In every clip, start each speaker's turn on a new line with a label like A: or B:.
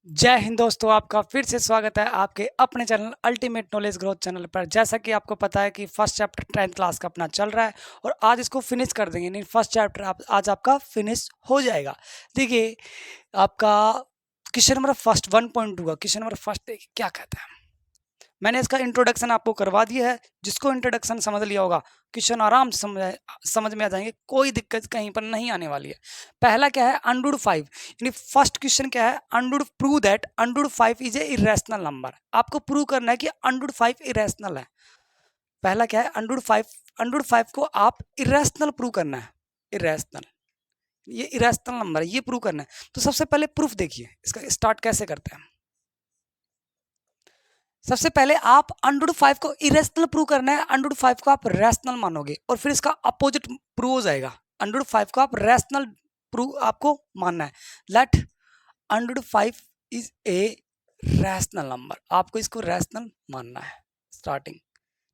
A: जय हिंद दोस्तों, आपका फिर से स्वागत है आपके अपने channel ultimate knowledge growth channel पर। जैसा कि आपको पता है कि फर्स्ट चैप्टर 10th क्लास का अपना चल रहा है और आज इसको फिनिश कर देंगे। नहीं, फर्स्ट चैप्टर आज आपका फिनिश हो जाएगा। देखिए, आपका क्वेश्चन नंबर फर्स्ट 1.2 का क्वेश्चन नंबर फर्स्ट देखिए क्या कहता है। मैंने इसका इंट्रोडक्शन आपको करवा दिया है। जिसको इंट्रोडक्शन समझ लिया होगा क्वेश्चन आराम से समझ में आ जाएंगे, कोई दिक्कत कहीं पर नहीं आने वाली है। पहला क्या है, अंडर रूट 5, यानी फर्स्ट क्वेश्चन क्या है, under root prove that under root 5 is a irrational number. आपको प्रूव करना है कि अंडर रूट 5 इरेशनल है। पहला क्या है, अंडर रूट 5 को आप इरेशनल प्रूव करना है। इरेशनल, ये इरेशनल नंबर है, ये प्रूव करना है। तो सबसे पहले प्रूफ देखिए, इसका स्टार्ट कैसे करते हैं। सबसे पहले आप अंडर रूट 5 को इरेशनल प्रूव करना है। अंडर रूट 5 को आप रैशनल मानोगे और फिर इसका अपोजिट प्रूव हो जाएगा। अंडर रूट 5 को आप रैशनल प्रूव आपको मानना है। Let under root 5 is a rational number, आपको इसको रैशनल मानना है स्टार्टिंग।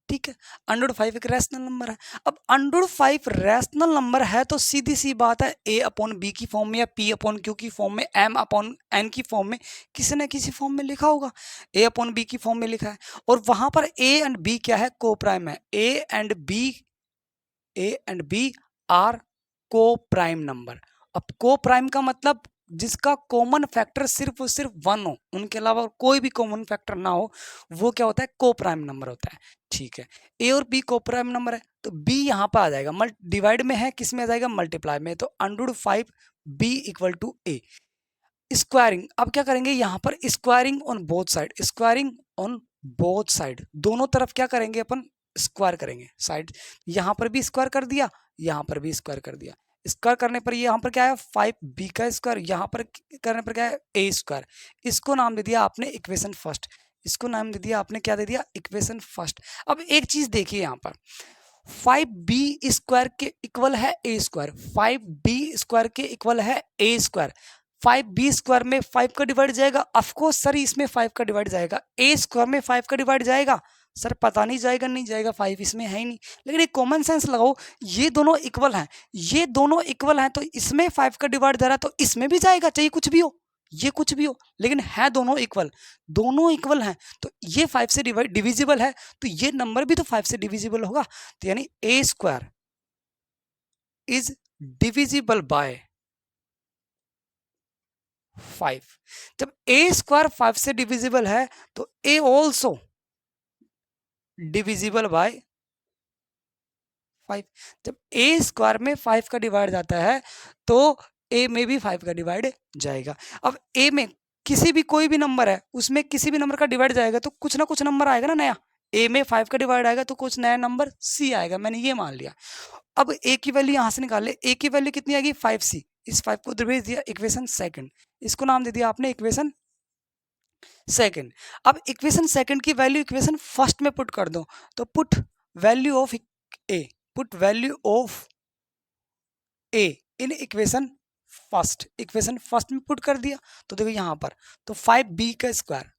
A: ठीक है, अंडर रूट 5 एक रैशनल नंबर है। अब अंडर रूट 5 रैशनल नंबर है तो सीधी सी बात है, a अपॉन बी की फॉर्म में या p अपॉन q की फॉर्म में, m अपॉन n की फॉर्म में, किसी न किसी फॉर्म में लिखा होगा। a अपॉन b की फॉर्म में लिखा है और वहां पर a एंड b क्या है, को प्राइम है। a and b are coprime number. अब को प्राइम का मतलब जिसका कॉमन फैक्टर सिर्फ और सिर्फ 1 हो, उनके अलावा कोई भी कॉमन फैक्टर ना हो, वो क्या होता है, को प्राइम नंबर होता है। ठीक है, ए और बी को प्राइम नंबर है तो बी यहाँ पर आ जाएगा, डिवाइड में है, किस में आ जाएगा, मल्टीप्लाई में। तो under root 5 be equal to a. Squaring, अब क्या करेंगे यहाँ पर, squaring on both side, squaring on both side, दोनों तरफ क्या करेंगे अपन, स्क्वायर करेंगे साइड। यहाँ पर भी स्क्वायर कर दिया, यहाँ पर भी स्क्वायर कर दिया। स्क्वायर करने पर यहाँ पर क्या है, 5b का स्क्वायर, यहाँ पर करने पर क्या है, a स्क्वायर। इसको नाम दे दिया आपने इक्वेशन फर्स्ट, इसको नाम दे दिया आपने, क्या दे दिया, इक्वेशन फर्स्ट। अब एक चीज देखिए यहाँ पर, 5b स्क्वायर के इक्वल है a स्क्वायर, 5b स्क्वायर के इक्वल है a स्क्वायर। 5b स्क्वायर में 5 का डिवाइड जाएगा, ऑफकोर्स सर इसमें 5 का डिवाइड जाएगा। a स्क्वायर में 5 का डिवाइड जाएगा, सर पता नहीं जाएगा नहीं जाएगा, 5 इसमें है ही नहीं। लेकिन एक कॉमन सेंस लगाओ, ये दोनों इक्वल हैं, ये दोनों इक्वल हैं, तो इसमें 5 का डिवाइड जा रहा है तो इसमें भी जाएगा, चाहे कुछ भी हो, ये कुछ भी हो, लेकिन है दोनों इक्वल, दोनों इक्वल हैं तो ये 5 से डिविजिबल है, तो ये नंबर भी तो 5 से डिविजिबल होगा। तो यानी a square is divisible by 5। जब a स्क्वायर 5 से डिविजिबल है तो a ऑल्सो डिविजिबल बाय 5। जब a स्क्वायर में 5 का डिवाइड जाता है तो a में भी 5 का डिवाइड जाएगा। अब a में किसी भी कोई भी नंबर है, उसमें किसी भी नंबर का डिवाइड जाएगा तो कुछ ना कुछ नंबर आएगा ना नया। a में 5 का डिवाइड आएगा तो कुछ नया नंबर c आएगा, मैंने ये मान लिया। अब a की वैल्यू यहां से निकाल ले, a की वैल्यू कितनी आएगी, 5c। इस 5 को उधर भेज दिया, इक्वेशन सेकंड, इसको नाम दे दिया आपने इक्वेशन सेकंड। अब इक्वेशन सेकंड की वैल्यू इक्वेशन फर्स्ट में पुट कर दो, तो put value of a, put value of a in equation first, equation first में पुट कर दिया तो देखो यहाँ पर, तो 5b का स्क्वायर,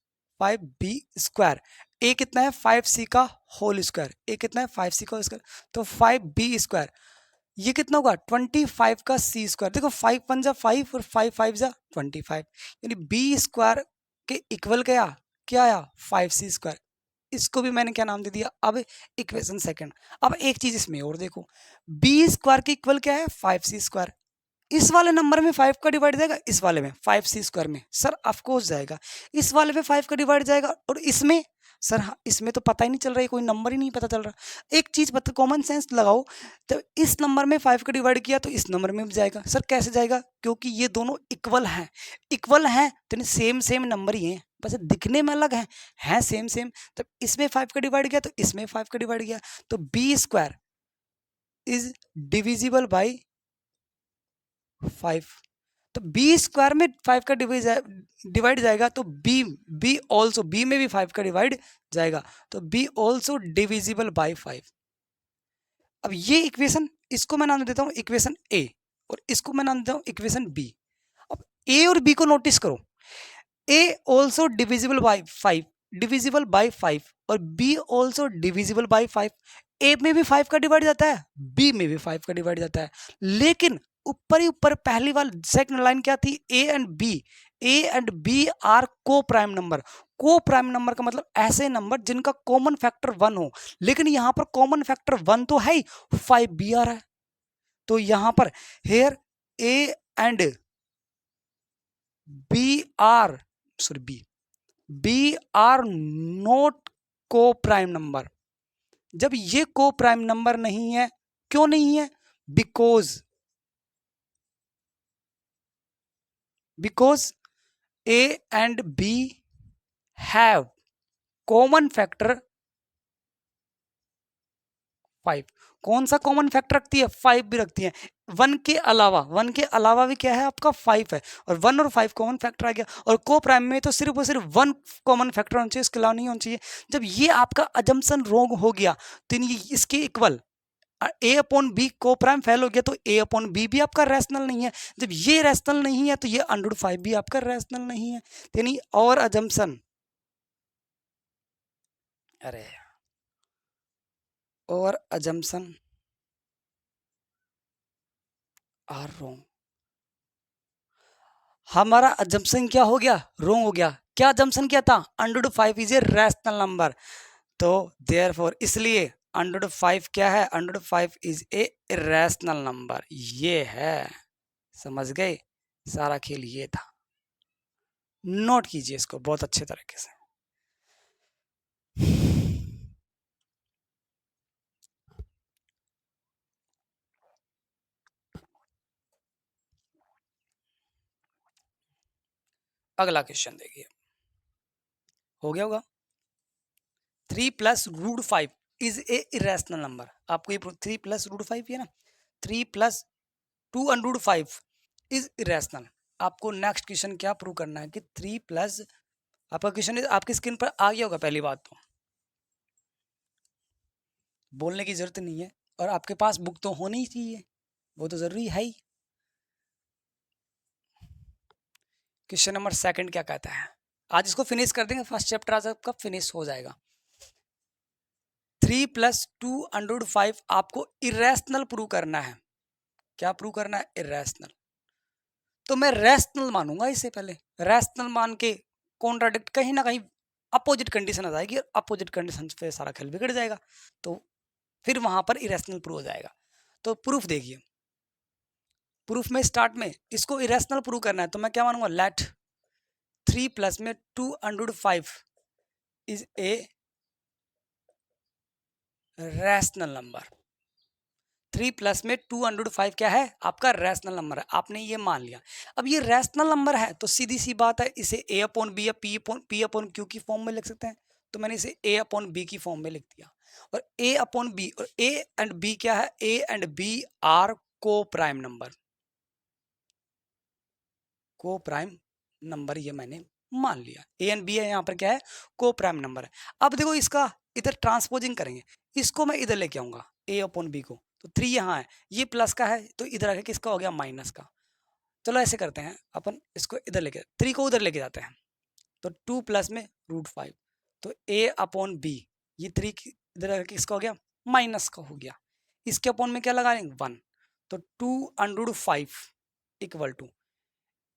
A: 5b स्क्वायर, a कितना है, 5c का होल स्क्वायर, a कितना है, 5c का स्क्वायर, तो 5b स्क्वायर, ये कितना होगा, 25 का c स्क्वायर। देखो 5 1 जा 5 और 5 5 जा 25, यानी b स्क्वायर के इक्वल क्या क्या आया, 5c स्क्वायर। इसको भी मैंने क्या नाम दे दिया, अब इक्वेशन सेकंड। अब एक चीज इसमें और देखो, b स्क्वायर के इक्वल क्या है, 5c स्क्वायर। इस वाले नंबर में 5 का डिवाइड जाएगा, इस वाले में 5c स्क्वायर में, सर ऑफकोर्स जाएगा। इस वाले में 5 का डिवाइड जाएगा और इसमें, सर हाँ, इसमें तो पता ही नहीं चल रहा है, कोई नंबर ही नहीं पता चल रहा। एक चीज पता, कॉमन सेंस लगाओ, तो इस नंबर में 5 का डिवाइड किया तो इस नंबर में भी जाएगा। सर कैसे जाएगा, क्योंकि ये दोनों इक्वल हैं, इक्वल हैं तो सेम सेम नंबर ही हैं, बस दिखने में अलग हैं सेम सेम। तब इसमें 5 का डिवाइड किया तो इसमें 5 का डिवाइड किया, तो b square is divisible by 5। तो b स्क्वायर में 5 का डिवाइड जाएगा तो b ऑल्सो, b में भी 5 का डिवाइड जाएगा तो b ऑल्सो डिविजिबल बाय 5। अब ये इक्वेशन, इसको मैं नाम देता हूं इक्वेशन a और इसको मैं नाम देता हूं इक्वेशन b। अब a और b को नोटिस करो, a also divisible by 5, divisible by 5 और b also divisible by 5। a में भी 5 का डिवाइड जाता है, b में भी 5 का डिवाइड जाता है, लेकिन ऊपर ही ऊपर पहली वाली सेकंड लाइन क्या थी, a and b, a and b are coprime number. Coprime number का मतलब ऐसे नंबर जिनका कॉमन फैक्टर 1 हो, लेकिन यहां पर कॉमन फैक्टर 1 तो है ही, 5 बी आ रहा है। तो यहां पर here a and b are, sorry b are not coprime number. जब ये को प्राइम नंबर नहीं है, क्यों नहीं है? Because a and b have common factor 5। कौन सा कॉमन फैक्टर रखती है? 5 भी रखती है। 1 के अलावा भी क्या है आपका? 5 है। और 1 और 5 कॉमन फैक्टर आ गया। और को प्राइम में तो सिर्फ और सिर्फ 1 कॉमन फैक्टर होना चाहिए, इसके अलावा नहीं होना चाहिए। जब ये आपका अजम्पशन रॉन्ग हो गया तो ये इसके इक्वल ए अपॉन बी को प्राइम फेल हो गया, तो ए अपॉन बी भी आपका रैशनल नहीं है। जब ये रैशनल नहीं है तो ये √5 भी आपका रैशनल नहीं है। यानी और अजम्पशन, अरे और अजम्पशन आर रॉन्ग। हमारा अजम्पशन क्या हो गया? रॉन्ग हो गया। क्या अजम्पशन क्या था? √5 इज ए रैशनल नंबर। तो देयरफॉर इसलिए √5 क्या है? √5 इज ए रैशनल नंबर। ये है, समझ गए? सारा खेल ये था। नोट कीजिए इसको बहुत अच्छे तरीके से। अगला क्वेश्चन देखिए, हो गया होगा। 3 plus √5 is a irrational number. आपको ये 3 प्लस √5 है ना, 3 प्लस 2√5 इज इरेशनल। आपको नेक्स्ट क्वेश्चन क्या प्रूव करना है कि 3 प्लस, आपका क्वेश्चन आपकी स्क्रीन पर आ गया होगा। पहली बात तो बोलने की जरूरत नहीं है, और आपके पास बुक तो होनी ही चाहिए, वो तो जरूरी है ही। क्वेश्चन नंबर सेकंड क्या कहता है? आज इसको फिनिश कर देंगे, फर्स्ट चैप्टर आज आपका फिनिश हो जाएगा। 3 प्लस 2√5 आपको इरेशनल प्रूव करना है। क्या प्रूव करना है? इरेशनल। तो मैं रैशनल मानूंगा इससे पहले। रैशनल मान के कॉन्ट्राडिक्ट, कहीं ना कहीं अपोजिट कंडीशन आ जाएगी, और अपोजिट कंडीशन पे सारा खेल बिगड़ जाएगा, तो फिर वहां पर इरेशनल प्रूव हो जाएगा। तो प्रूफ देखिए, प्रूफ में स्टार्ट में इसको इरेशनल प्रूव करना है, तो मैं क्या मानूंगा? लेट 3 प्लस में 2/5 is a rational number. 3 plus में 2/5 क्या है? आपका रैशनल नंबर है। आपने ये मान लिया। अब ये रैशनल नंबर है तो सीधी सी बात है, इसे ए अपॉन बी या पी अपॉन क्यू की फॉर्म में लिख सकते हैं। तो मैंने इसे ए अपॉन बी की फॉर्म में लिख दिया। और ए अपॉन बी, और ए एंड बी क्या है? ए and b are coprime number. Coprime number ये मैंने मान लिया। ए एंड बी है, यहाँ पर क्या है? को प्राइम नंबर है। अब देखो इसका इधर ट्रांसपोजिंग करेंगे, इसको मैं इधर लेके आऊंगा ए अपॉन बी को। तो 3 यहाँ है, ये प्लस का है, तो इधर आके किसका हो गया? माइनस का। चलो ऐसे करते हैं, अपन इसको इधर लेके 3 को उधर लेके जाते हैं। तो 2 प्लस में √5, तो ए अपॉन बी, ये 3 इधर आके किसका हो गया? माइनस का हो गया। इसके अपॉन में क्या लगा लेंगे? 1। तो 2/5 equal to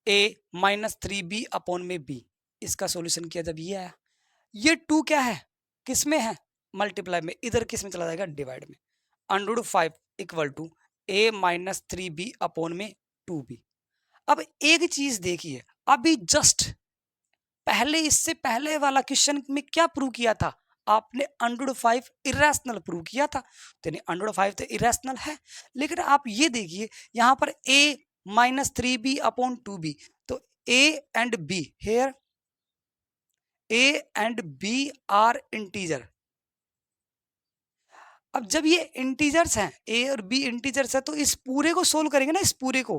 A: a -3b upon में बी। इसका सॉल्यूशन किया जब ये आया, ये 2 क्या है? किस में है? मल्टीप्लाई में। इधर किस में चला जाएगा? डिवाइड में। √5 equal to a -3b upon में 2b। अब एक चीज देखिए, अभी जस्ट पहले, इससे पहले वाला क्वेश्चन में क्या प्रूव किया था? आपने √5 इरेशनल प्रूव किया था। तो √5 तो इरेशनल है। लेकिन आप ये देखिए यहां पर a -3b अपॉन 2b, तो a and b here, a and b are integer. अब जब ये इंटीजर्स हैं, a और b इंटीजर्स है, तो इस पूरे को सोल्व करेंगे ना, इस पूरे को।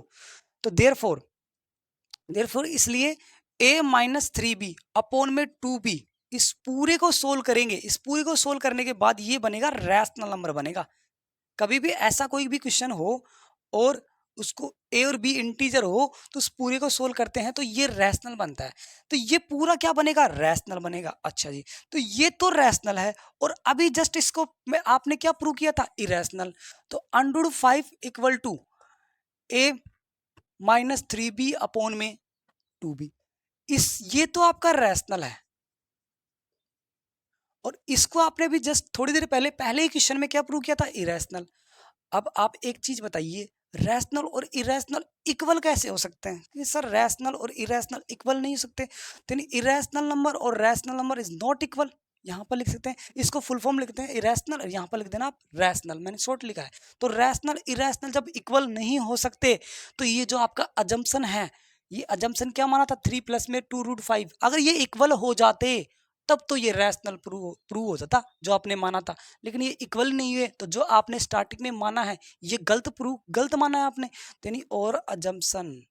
A: तो देयरफॉर इसलिए a -3b अपॉन में 2b, इस पूरे को सोल्व करेंगे। इस पूरे को सोल्व करने के बाद ये बनेगा रैशनल नंबर बनेगा। कभी भी ऐसा कोई भी क्वेश्चन हो और उसको ए और बी इंटीजर हो, तो उस पूरे को सोल्व करते हैं तो ये रैशनल बनता है। तो ये पूरा क्या बनेगा? रैशनल बनेगा। अच्छा जी, तो ये तो रैशनल है, और अभी जस्ट इसको में आपने क्या प्रूव किया था? इरेशनल। तो √5 equal to a -3b upon में 2b। ये तो आपका रैशनल है, और इसको आपने भी जस्ट थोड़ी देर पहले पहले ही क्वेश्चन में क्या प्रूव किया था, इरेशनल। अब आप एक चीज बताइए, रैशनल और इरेशनल इक्वल कैसे हो सकते हैं? कि सर रैशनल और इरेशनल इक्वल नहीं हो सकते, तो इरेशनल नंबर और rational number is not equal. यहाँ पर लिख सकते हैं, इसको फुल फॉर्म लिखते हैं इरेशनल, और यहाँ पर लिख देना आप रैशनल, मैंने शॉर्ट लिखा है। तो रैशनल इरेशनल जब इक्वल नहीं हो सकते, तो ये जो आपका अजम्पशन है, ये अजम्पशन क्या माना था, 3 + 2√5, अगर ये इक्वल हो जाते तब तो ये रैशनल प्रूव हो जाता जो आपने माना था। लेकिन ये इक्वल नहीं हुए, तो जो आपने स्टार्टिंग में माना है ये गलत माना है आपने, यानी और अजम्पशन,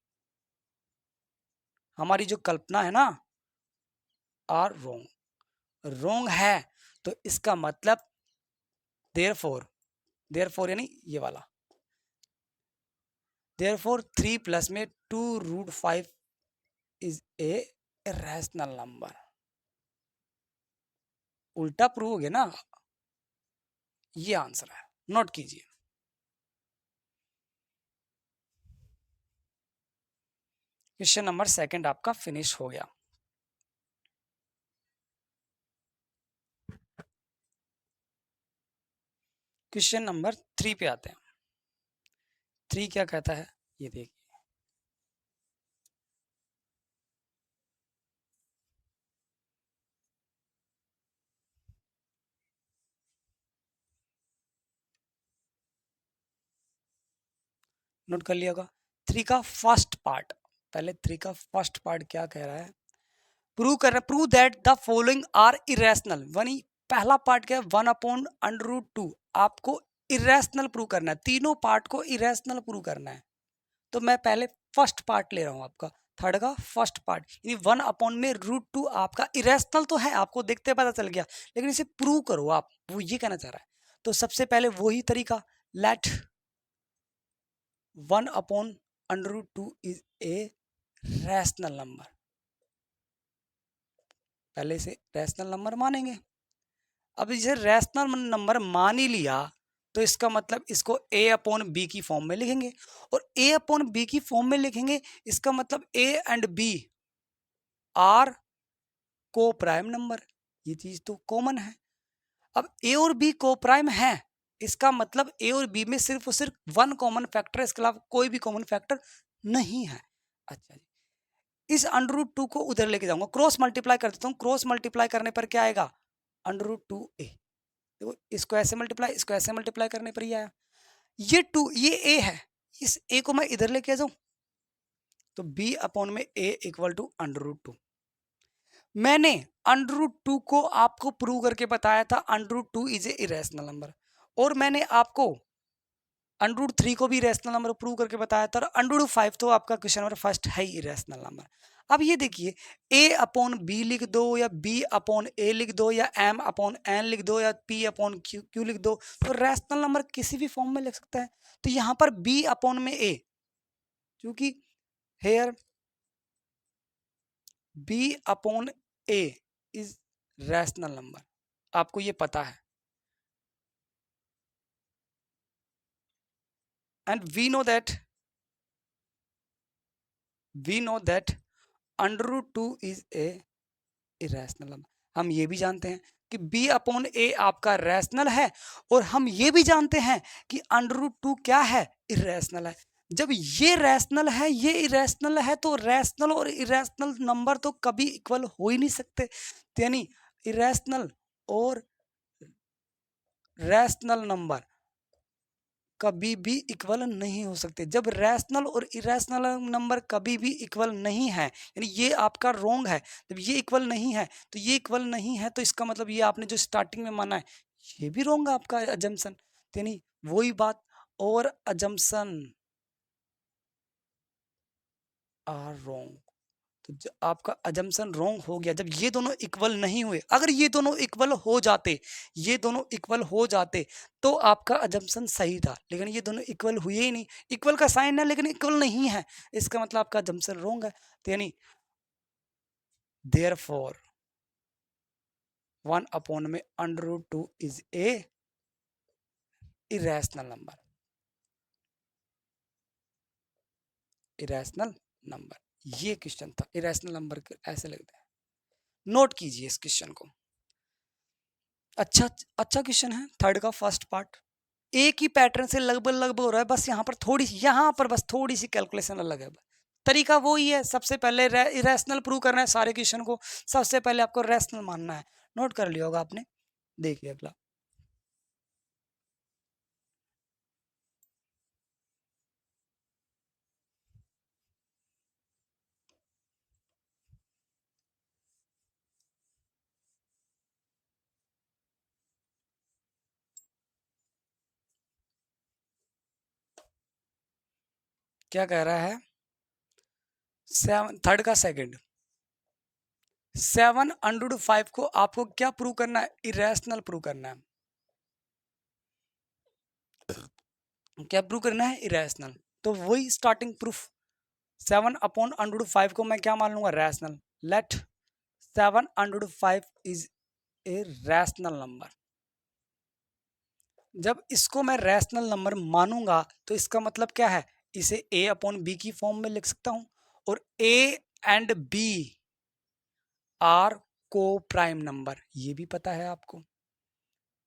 A: हमारी जो कल्पना है ना, आर रोंग है। तो इसका मतलब देयरफॉर यानी ये वाला, therefore 3 + 2√5 is a rational number. उल्टा प्रूव हो गया ना, ये आंसर है, नोट कीजिए। क्वेश्चन नंबर सेकंड आपका फिनिश हो गया। क्वेश्चन नंबर 3 पे आते हैं। 3 क्या कहता है, ये देखिए, नोट कर लिया होगा। 3 का फर्स्ट पार्ट, पहले 3 का फर्स्ट पार्ट क्या कह रहा है, prove that the following are irrational. पहला पार्ट क्या है, 1/√2, आपको इरेशनल प्रूव करना है, तीनों पार्ट को इरेशनल प्रूव करना है। तो मैं पहले फर्स्ट पार्ट ले रहा हूं आपका, थर्ड का फर्स्ट पार्ट, यानी 1/√2 आपका इरेशनल तो है, आपको देखते पता चल गया, लेकिन इसे प्रूव करो आप, वो ये कहना चाह रहा है। तो सबसे पहले वही तरीका, let 1/√2 is a rational number, पहले से रैशनल नंबर मानेंगे। अब इसे रैशनल नंबर मान ही लिया, तो इसका मतलब इसको a/b की फॉर्म में लिखेंगे, और a/b की फॉर्म में लिखेंगे, इसका मतलब a and b are coprime number, ये चीज तो कॉमन है। अब a और b को प्राइम है, इसका मतलब a और b में सिर्फ और सिर्फ वन कॉमन फैक्टर है, इसके अलावा कोई भी कॉमन फैक्टर नहीं है। अच्छा जी, इस √2 को उधर लेके जाऊंगा, क्रॉस मल्टीप्लाई कर देता हूँ, क्रॉस मल्टीप्लाई करने पर क्या आएगा, √2a। देखो इसको ऐसे मल्टीप्लाई, इसको ऐसे मल्टीप्लाई करने पर ही आया, ये a है, इस a को मैं इधर लेके आ जाऊं, तो b/में a इक्वल टू √2। मैंने √2 को आपको प्रूव करके बताया था, √2 इज ए इरेशनल नंबर, और मैंने आपको √3 को भी इरेशनल नंबर प्रूव करके बताया था, और √5 तो आपका क्वेश्चन नंबर फर्स्ट है ही इरेशनल नंबर। अब ये देखिए, a/b लिख दो, या b/a लिख दो, या m/n लिख दो, या p/q लिख दो, तो रैशनल नंबर किसी भी फॉर्म में लिख सकता है। तो यहाँ पर b/में a, क्योंकि here b/a is rational number, आपको ये पता है, and we know that √2 is a irrational number. हम ये भी जानते हैं कि b/a आपका रैशनल है, और हम ये भी जानते हैं कि √2 क्या है, इरेशनल है। जब ये रैशनल है, ये इरेशनल है, तो रैशनल और इरेशनल नंबर तो कभी इक्वल हो ही नहीं सकते, यानी इरेशनल और रैशनल नंबर कभी भी इक्वल नहीं हो सकते। जब रैशनल और इरेशनल नंबर कभी भी इक्वल नहीं है, यानी ये आपका रोंग है, जब ये इक्वल नहीं है तो ये इक्वल नहीं है, तो इसका मतलब ये आपने जो स्टार्टिंग में माना है ये भी रोंग है, आपका अजम्पशन, यानी वही बात, और अजम्पशन आर रोंग। तो आपका अजम्पशन रोंग हो गया जब ये दोनों इक्वल नहीं हुए। अगर ये दोनों इक्वल हो जाते, ये दोनों इक्वल हो जाते, तो आपका अजम्पशन सही था, लेकिन ये दोनों इक्वल हुए ही नहीं। इक्वल का साइन है लेकिन इक्वल नहीं है, इसका मतलब आपका अजम्पशन रोंग है। तो यानी therefore 1/√2 is a irrational number, irrational number. ये क्वेश्चन था, इरेशनल नंबर ऐसे लगते हैं। नोट कीजिए इस क्वेश्चन को। अच्छा अच्छा क्वेश्चन है, थर्ड का फर्स्ट पार्ट। एक ही पैटर्न से लगभग लगभग हो रहा है, बस यहाँ पर बस थोड़ी सी कैलकुलेशन अलग है। तरीका वो ही है, सबसे पहले इरेशनल प्रूव करना है सारे क्वेश्चन को, सबसे पहले आपको रैशनल मानना है। नोट कर लिया होगा आपने। देखिए अगला, क्या कह रहा है, थर्ड का सेकंड, 7/5 को आपको क्या प्रूव करना है, इरेशनल प्रूव करना है। क्या प्रूव करना है, इरेशनल। तो वही स्टार्टिंग प्रूफ, 7/5 को मैं क्या मान लूंगा, rational. Let 7/5 is a rational number. जब इसको मैं रैशनल नंबर मानूंगा तो इसका मतलब क्या है, इसे a/b की फॉर्म में लिख सकता हूं, और a and b are coprime number, ये भी पता है आपको,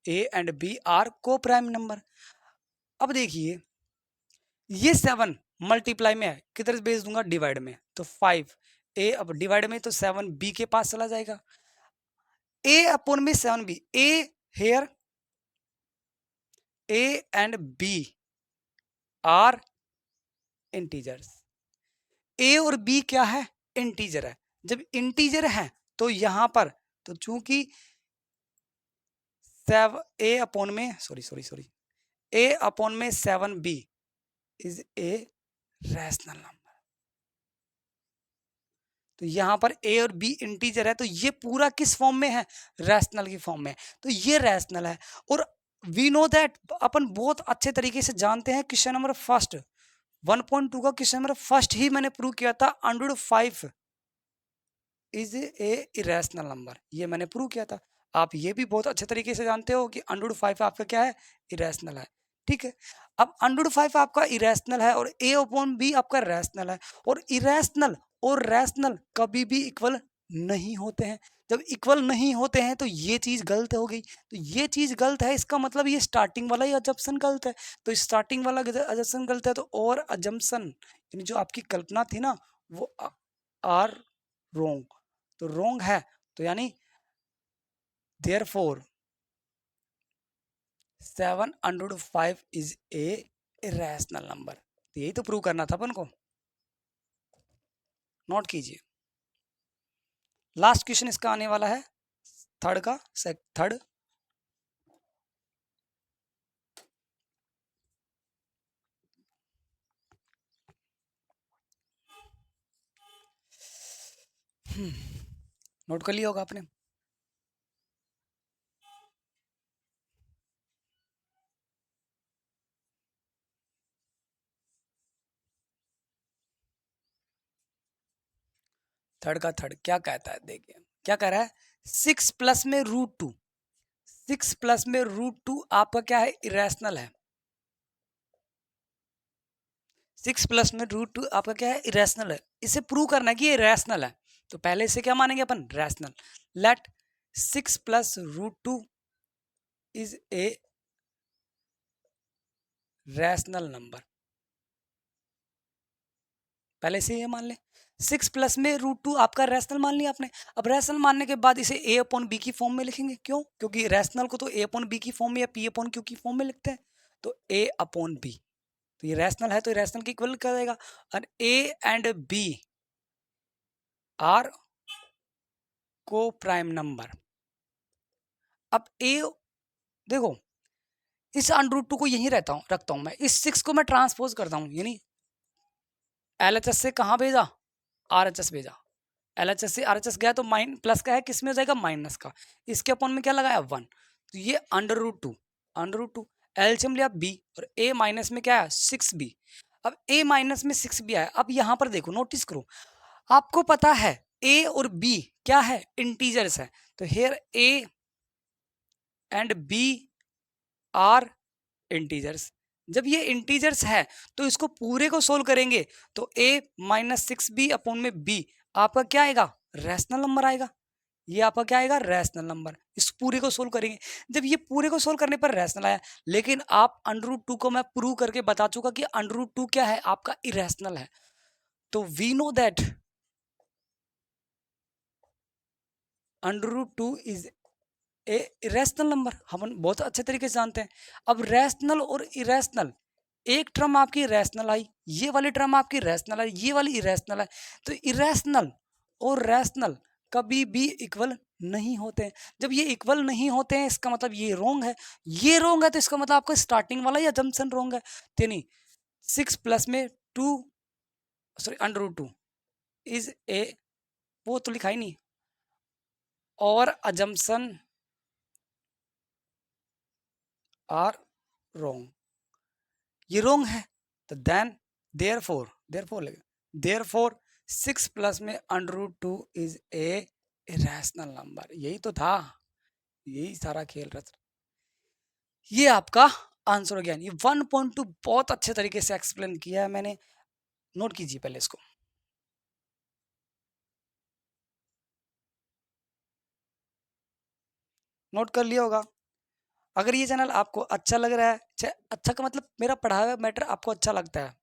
A: a and b are coprime number. अब देखिए ये 7 मल्टीप्लाई में है, किधर भेज दूंगा, डिवाइड में, तो 5 a, अब डिवाइड में तो 7 b के पास चला जाएगा, a/में 7b, a where a and b are integers. A और बी क्या है, इंटीजर है। जब इंटीजर है तो यहां पर, तो चूंकि a/में 7b is a rational number. तो यहां पर ए और बी इंटीजर है, तो ये पूरा किस फॉर्म में है, रैशनल की फॉर्म में, तो ये रैशनल है। और वी नो दैट, अपन बहुत अच्छे तरीके से जानते हैं, क्वेश्चन नंबर फर्स्ट 1.2 का क्वेश्चन नंबर फर्स्ट ही मैंने प्रूव किया था, 105 इज ए इरेशनल नंबर, ये मैंने प्रूव किया था। आप ये भी बहुत अच्छे तरीके से जानते हो कि 105 आपका क्या है, इरेशनल है। ठीक है, अब 105 आपका इरेशनल है और a/b आपका रैशनल है, और इरेशनल और रैशनल कभी भी इक्वल नहीं होते हैं। जब इक्वल नहीं होते हैं तो ये चीज गलत हो गई, तो ये चीज गलत है, इसका मतलब ये स्टार्टिंग वाला ही अजम्पशन गलत है। तो स्टार्टिंग वाला अजम्पशन गलत है, तो और अजम्पशन यानी जो आपकी कल्पना थी ना, वो आर रोंग, तो रोंग है, तो यानी therefore 705 is a irrational number. यही तो प्रूव करना था अपन को। नोट कीजिए, लास्ट क्वेश्चन इसका आने वाला है, थर्ड का थर्ड। नोट कर लिया होगा आपने। थर्ड का थर्ड क्या कहता है, देखिए क्या कह रहा है, 6 प्लस में √2, 6 प्लस में √2 आपका क्या है, इरेशनल है। 6 प्लस में √2 आपका क्या है, इरेशनल है। इसे प्रूव करना है कि ये रैशनल है, तो पहले इसे क्या मानेंगे अपन, rational. Let 6 plus √2 is a rational number. पहले से ये मान ले, 6 प्लस में √2 आपका रैशनल मान लिया आपने। अब रैशनल मानने के बाद इसे a/b की फॉर्म में लिखेंगे, क्यों, क्योंकि रैशनल को तो a/b की फॉर्म में या p/q की फॉर्म में लिखते हैं, तो a/b, तो ये रैशनल है तो रैशनल की इक्वल कर देगा। और a and b are coprime number. अब a, देखो इस √2 को यहीं रखता हूं मैं, इस 6 को मैं ट्रांसपोज करता हूं, यानी LHS से कहां भेजा, RHS भेजा, LHS से RHS गया तो माइन प्लस का है, किस में हो जाएगा, माइनस का। इसके अपन में क्या लगाया, 1, तो ये √2 एलसीएम लिया b, और a माइनस में क्या है, 6b। अब a माइनस में 6b आया। अब यहां पर देखो, नोटिस करो, आपको पता है a और b क्या है, इंटीजर्स है, तो here a and b are integers. जब ये इंटीजर्स है तो इसको पूरे को सोल्व करेंगे तो a माइनस 6b अपॉन में b आपका क्या आएगा, रैशनल नंबर आएगा। ये आपका क्या आएगा, रैशनल नंबर। इस पूरे को सोल्व करेंगे, जब ये पूरे को सोल्व करने पर रैशनल आया, लेकिन आप √2 को मैं प्रूव करके बता चुका कि √2 क्या है, आपका इरेशनल है। तो we know that √2 is a irrational number, हम बहुत अच्छे तरीके से जानते हैं। अब रैशनल और इरेशनल, एक टर्म आपकी रैशनल आई, ये वाली टर्म आपकी रैशनल आई, ये वाली इरेशनल है, तो इरेशनल और रैशनल कभी भी इक्वल नहीं होते हैं। जब ये इक्वल नहीं होते हैं इसका मतलब ये रोंग है, ये रोंग है तो इसका मतलब आपका स्टार्टिंग वाला या जंक्शन रोंग है। तो नहीं, 6 प्लस में 2 सॉरी √2 इज ए, वो तो लिखा ही नहीं, और अजम्पशन आर रोंग, ये रोंग है। तो देन देयरफॉर 6 प्लस में √2 इज ए इरेशनल नंबर। यही तो था, यही सारा खेल रच, ये आपका आंसर हो गया। ये 1.2 बहुत अच्छे तरीके से एक्सप्लेन किया है मैंने, नोट कीजिए पहले इसको। नोट कर लिया होगा। अगर ये चैनल आपको अच्छा लग रहा है, अच्छा का मतलब मेरा पढ़ाया हुआ मैटर आपको अच्छा लगता है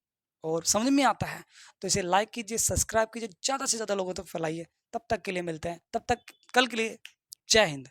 A: और समझ में आता है, तो इसे लाइक कीजिए, सब्सक्राइब कीजिए, ज़्यादा से ज़्यादा लोगों तक फैलाइए। तब तक के लिए मिलते हैं, तब तक कल के लिए जय हिंद।